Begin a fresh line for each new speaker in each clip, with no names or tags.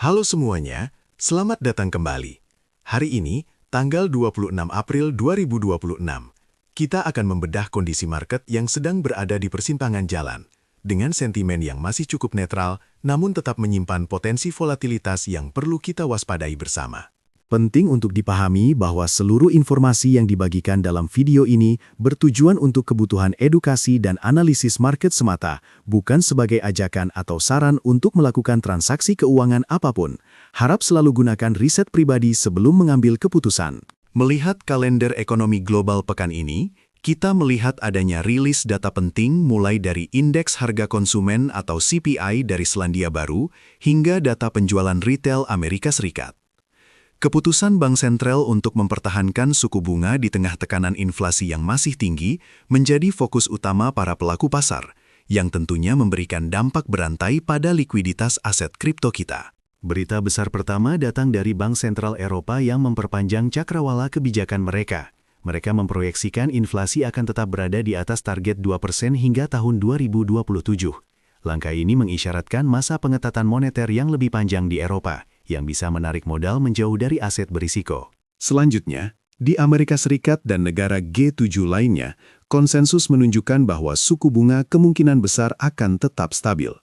Halo semuanya, selamat datang kembali. Hari ini, tanggal 26 April 2026, kita akan membedah kondisi market yang sedang berada di persimpangan jalan, dengan sentimen yang masih cukup netral, namun tetap menyimpan potensi volatilitas yang perlu kita waspadai bersama. Penting untuk dipahami bahwa seluruh informasi yang dibagikan dalam video ini bertujuan untuk kebutuhan edukasi dan analisis market semata, bukan sebagai ajakan atau saran untuk melakukan transaksi keuangan apapun. Harap selalu gunakan riset pribadi sebelum mengambil keputusan. Melihat kalender ekonomi global pekan ini, kita melihat adanya rilis data penting mulai dari Indeks Harga Konsumen atau CPI dari Selandia Baru hingga data penjualan retail Amerika Serikat. Keputusan Bank Sentral untuk mempertahankan suku bunga di tengah tekanan inflasi yang masih tinggi menjadi fokus utama para pelaku pasar, yang tentunya memberikan dampak berantai pada likuiditas aset kripto kita. Berita besar pertama datang dari Bank Sentral Eropa yang memperpanjang cakrawala kebijakan mereka. Mereka memproyeksikan inflasi akan tetap berada di atas target 2% hingga tahun 2027. Langkah ini mengisyaratkan masa pengetatan moneter yang lebih panjang di Eropa, yang bisa menarik modal menjauh dari aset berisiko. Selanjutnya, di Amerika Serikat dan negara G7 lainnya, konsensus menunjukkan bahwa suku bunga kemungkinan besar akan tetap stabil.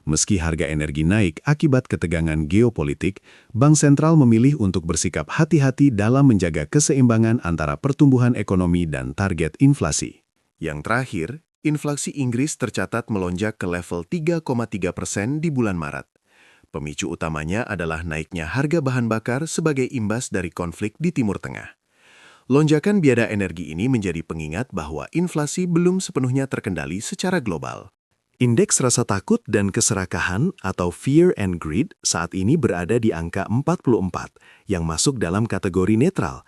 Meski harga energi naik akibat ketegangan geopolitik, Bank Sentral memilih untuk bersikap hati-hati dalam menjaga keseimbangan antara pertumbuhan ekonomi dan target inflasi. Yang terakhir, inflasi Inggris tercatat melonjak ke level 3,3% di bulan Maret. Pemicu utamanya adalah naiknya harga bahan bakar sebagai imbas dari konflik di Timur Tengah. Lonjakan biaya energi ini menjadi pengingat bahwa inflasi belum sepenuhnya terkendali secara global. Indeks rasa takut dan keserakahan atau Fear and Greed saat ini berada di angka 44, yang masuk dalam kategori netral.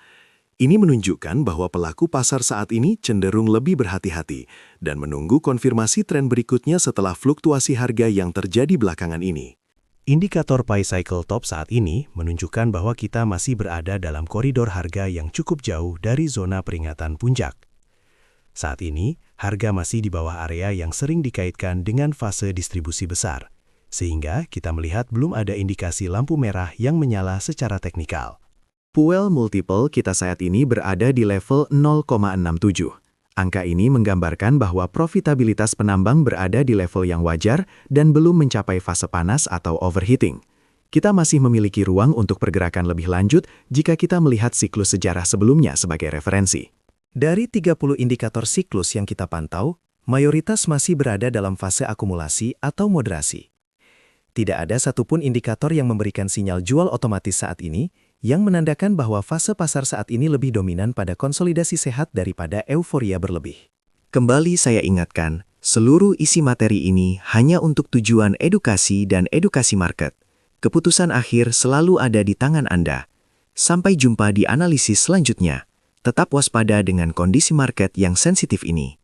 Ini menunjukkan bahwa pelaku pasar saat ini cenderung lebih berhati-hati dan menunggu konfirmasi tren berikutnya setelah fluktuasi harga yang terjadi belakangan ini. Indikator Pi Cycle Top saat ini menunjukkan bahwa kita masih berada dalam koridor harga yang cukup jauh dari zona peringatan puncak. Saat ini, harga masih di bawah area yang sering dikaitkan dengan fase distribusi besar, sehingga kita melihat belum ada indikasi lampu merah yang menyala secara teknikal. Puel multiple kita saat ini berada di level 0,67. Angka ini menggambarkan bahwa profitabilitas penambang berada di level yang wajar dan belum mencapai fase panas atau overheating. Kita masih memiliki ruang untuk pergerakan lebih lanjut jika kita melihat siklus sejarah sebelumnya sebagai referensi. Dari 30 indikator siklus yang kita pantau, mayoritas masih berada dalam fase akumulasi atau moderasi. Tidak ada satupun indikator yang memberikan sinyal jual otomatis saat ini, yang menandakan bahwa fase pasar saat ini lebih dominan pada konsolidasi sehat daripada euforia berlebih. Kembali saya ingatkan, seluruh isi materi ini hanya untuk tujuan edukasi dan edukasi market. Keputusan akhir selalu ada di tangan Anda. Sampai jumpa di analisis selanjutnya. Tetap waspada dengan kondisi market yang sensitif ini.